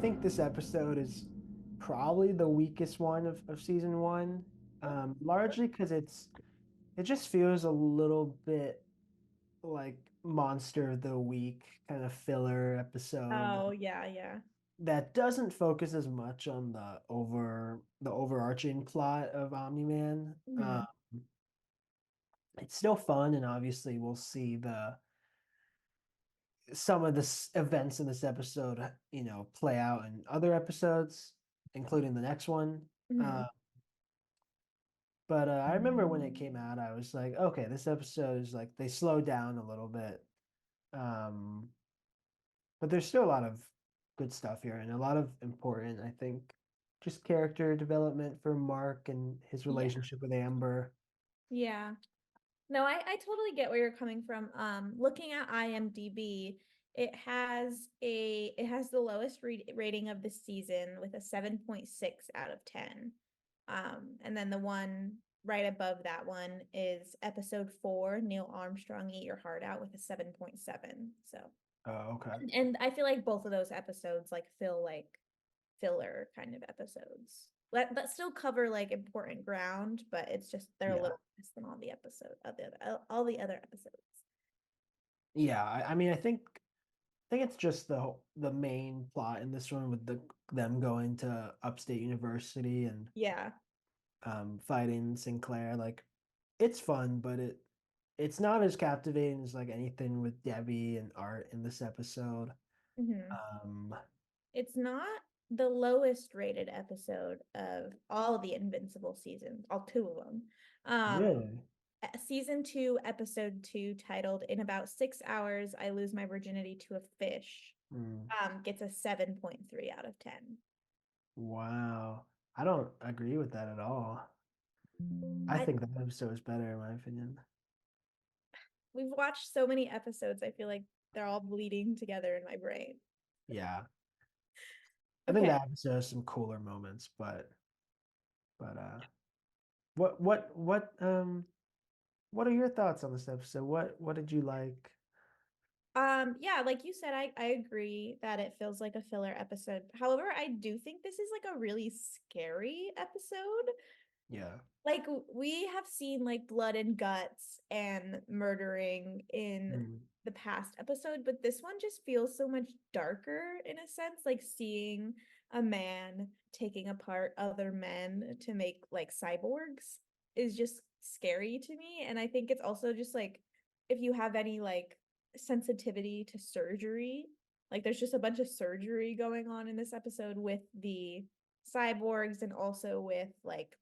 think this episode is probably the weakest one of season one, largely because it just feels a little bit like Monster of the Week kind of filler episode Oh, yeah, yeah. that doesn't focus as much on the overarching plot of Omni-Man. Hmm. It's still fun, and obviously we'll see the some of the events in this episode, play out in other episodes, including the next one. Hmm. But I remember when it came out, I was like, okay, this episode is like they slow down a little bit. Um, but there's still a lot of good stuff here and a lot of important, I think, just character development for Mark and his Yeah. relationship with Amber. Yeah. No, I totally get where you're coming from. Looking at IMDb, it has the lowest rating of the season with a 7.6 out of 10. And then the one right above that one is episode 4, Neil Armstrong, Eat Your Heart Out with a 7.7. So, Oh, okay. and I feel like both of those episodes like feel like filler kind of episodes. That still cover like important ground, but it's just they're a Yeah. little less than all the other episodes. Yeah. I mean, I think it's just the main plot in this one with them going to Upstate University and Yeah. fighting Sinclair. Like, it's fun, but it's not as captivating as like anything with Debbie and Art in this episode. Hmm. Um, It's not the lowest rated episode of all the Invincible seasons, all two of them. Um, really? Season 2, episode 2, titled "In About 6 Hours, I Lose My Virginity to a Fish," Hmm. gets a 7.3 out of 10. Wow. I don't agree with that at all. I I think that episode is better in my opinion. We've watched so many episodes, I feel like they're all bleeding together in my brain. Yeah. I think Okay. that episode has some cooler moments, but what are your thoughts on this episode? What did you like? Yeah, like you said, I agree that it feels like a filler episode. However, I do think this is like a really scary episode. Yeah. Like we have seen like blood and guts and murdering in Mm, the past episode, but this one just feels so much darker in a sense, like seeing a man taking apart other men to make like cyborgs is just scary to me. And I think it's also just like if you have any like sensitivity to surgery, like there's just a bunch of surgery going on in this episode with the cyborgs and also with like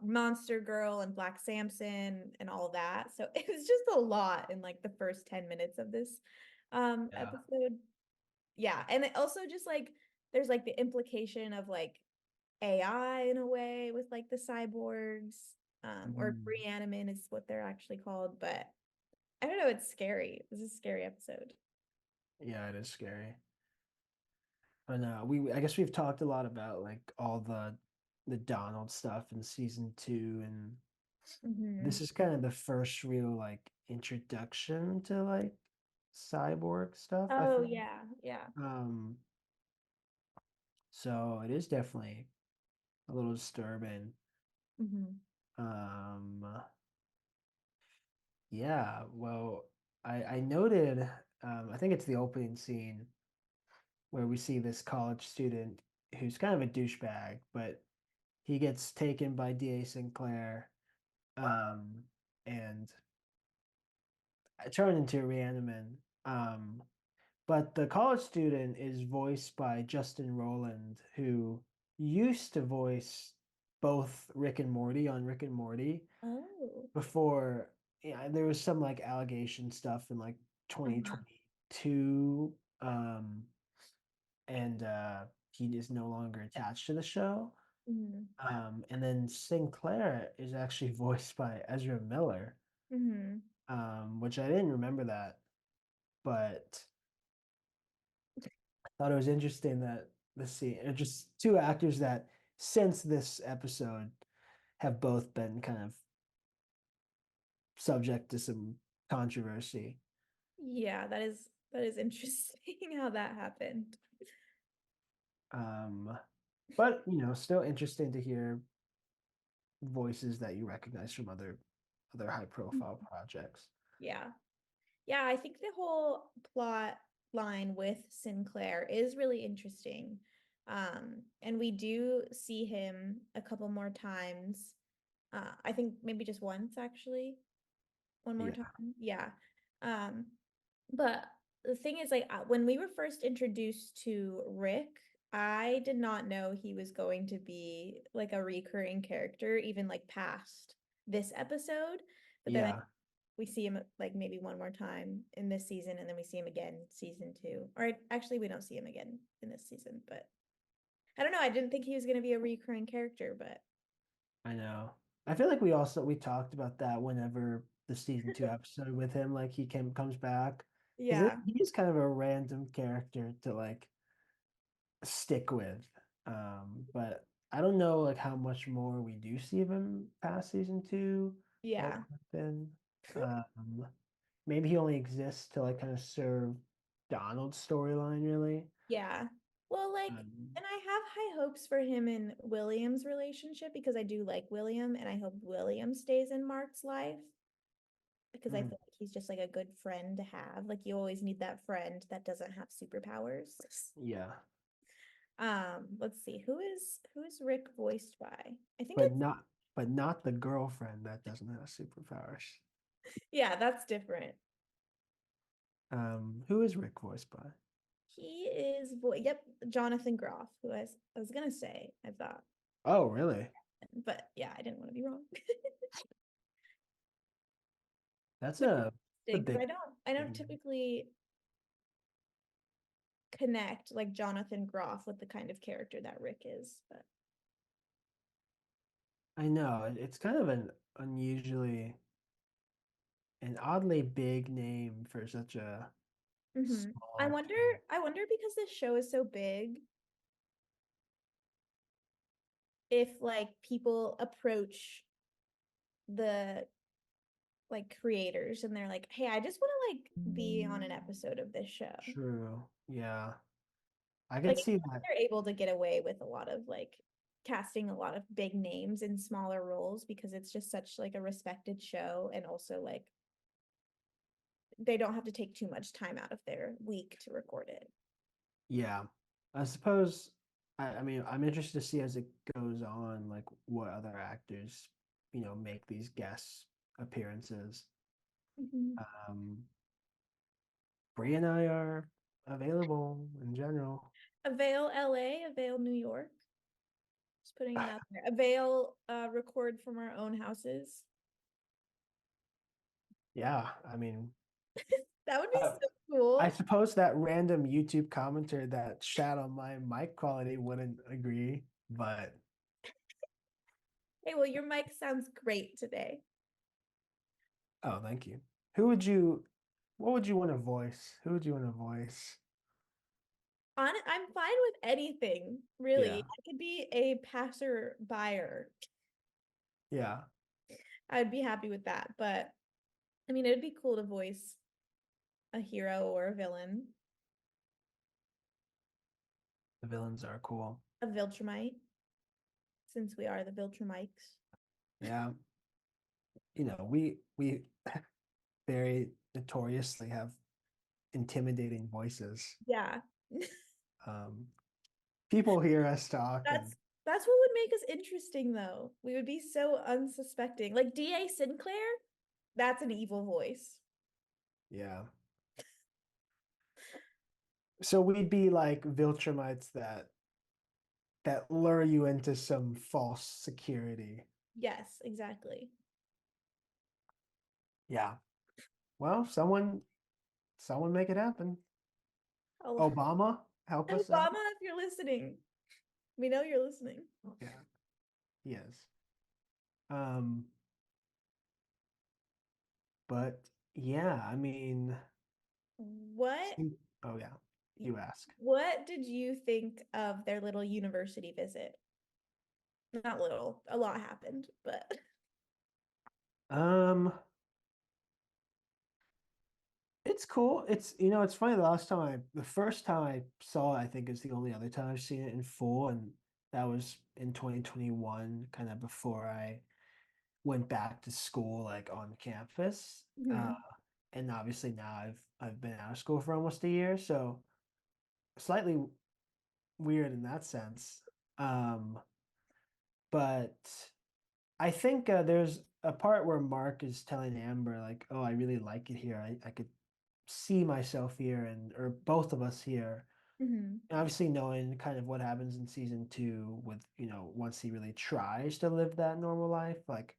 Monster Girl and Black Samson and all that. So it was just a lot in like the first 10 minutes of this yeah. episode. Yeah, and it also just like there's like the implication of like AI in a way with like the cyborgs or Mm, reanimate is what they're actually called, but I don't know, it's scary. This is a scary episode. yeah, it is scary. And I guess we've talked a lot about like all the Donald stuff in season two, and this Hmm. is kind of the first real like introduction to like cyborg stuff, I Oh feel. yeah, yeah. Um, so it is definitely a little disturbing. Hmm. Um, yeah, well, I noted, I think it's the opening scene where we see this college student who's kind of a douchebag, but he gets taken by DA Sinclair, um, and turned into a reanimate. But the college student is voiced by Justin Roiland, who used to voice both Rick and Morty on Rick and Morty Oh. before. Yeah, there was some like allegation stuff in like Uh-huh. 2022, and he is no longer attached to the show. Hmm. And then Sinclair is actually voiced by Ezra Miller, Hmm. which I didn't remember that, but I thought it was interesting that the scene, just two actors that since this episode have both been kind of subject to some controversy. Yeah, that is interesting how that happened. Um, but still interesting to hear voices that you recognize from other high profile projects. Yeah. Yeah, I think the whole plot line with Sinclair is really interesting. And we do see him a couple more times. I think maybe just once actually. One more Yeah, time. Yeah. Um, but the thing is, like, when we were first introduced to Rick, I did not know he was going to be like a recurring character, even like past this episode. But then yeah, we see him like maybe one more time in this season, and then we see him again season two. Or actually, we don't see him again in this season, but I don't know. I didn't think he was going to be a recurring character, but I know. I feel like we talked about that whenever the season 2 episode with him, like he comes back, because yeah, he's kind of a random character to like stick with. But I don't know like how much more we do see of him past season 2. What yeah. will happen? Um, Maybe he only exists to like kind of serve Donald's storyline, really. Yeah. Well, like, Um, and I have high hopes for him and William's relationship because I do like William and I hope William stays in Mark's life because I mhm, feel like he's just like a good friend to have. Like you always need that friend that doesn't have superpowers. yeah, Let's see. Who is Rick voiced by? I think but it's not the girlfriend that doesn't have superpowers. yeah, that's different. Who is Rick voiced by? He is yep, Jonathan Groff, who I was gonna say, I thought. Oh, really? But yeah, I didn't want to be wrong. That's Which a the because big, I big don't name. typically connect like Jonathan Groff with the kind of character that Rick is. But I know it's kind of an oddly big name for such a hmm small I wonder, actor. I wonder because this show is so big, if like people approach the like creators and they're like, "Hey, I just want to like be on an episode of this show." True. Yeah, I could Like see that. they're able to get away with a lot of like casting a lot of big names in smaller roles because it's just such like a respected show and also like they don't have to take too much time out of their week to record it. Yeah, I suppose. I mean, I'm interested to see as it goes on, like what other actors, make these guest appearances. Mhm. Um, Bree and I are available in general. Avail LA, Avail New York. Just putting it out there. Avail record from our own houses. Yeah, I mean, That would be uh, so I cool. suppose that random YouTube commenter that shat on my mic quality wouldn't agree, but Hey, well, your mic sounds great today. oh, thank you. Who would you, what would you want to voice? Who would you want to voice? I'm fine with anything, Yeah, really. I could be a passer buyer. yeah, I'd be happy with that. But I mean, it'd be cool to voice a hero or a villain, the villains are cool. a Viltrumite, since we are the Viltrumics. Yeah, we very notoriously have intimidating voices. Yeah. Um, People hear us talk and That's what would make us interesting though. We would be so unsuspecting. Like DA Sinclair, that's an evil voice. yeah. So we'd be like Viltrumites that lure you into some false security. Yes, exactly. Yeah. Well, someone make it happen. Oh, Obama, help us out. Obama, if you're listening, we know you're listening. Yeah, he is. Um, but yeah, I mean, What oh yeah, you ask. what did you think of their little university visit? Not little, a lot happened, but Um, It's cool. It's funny. The first time I saw it, I think is the only other time I've seen it in full, and that was in 2021, kind of before I went back to school, like on campus. Hmm. And obviously now I've been out of school for almost a year, so slightly weird in that sense. Um, but I think there's a part where Mark is telling Amber like, "Oh, I really like it here. I could see myself here, and or both of us here." Hmm. And obviously, knowing kind of what happens in season two with once he really tries to live that normal life, like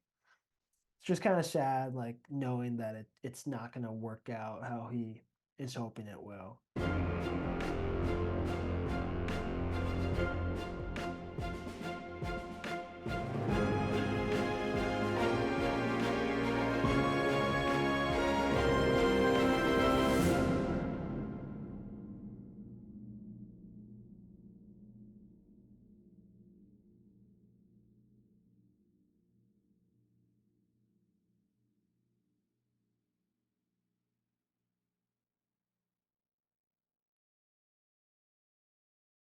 it's just kind of sad, like knowing that it's not gonna work out how he is hoping it will.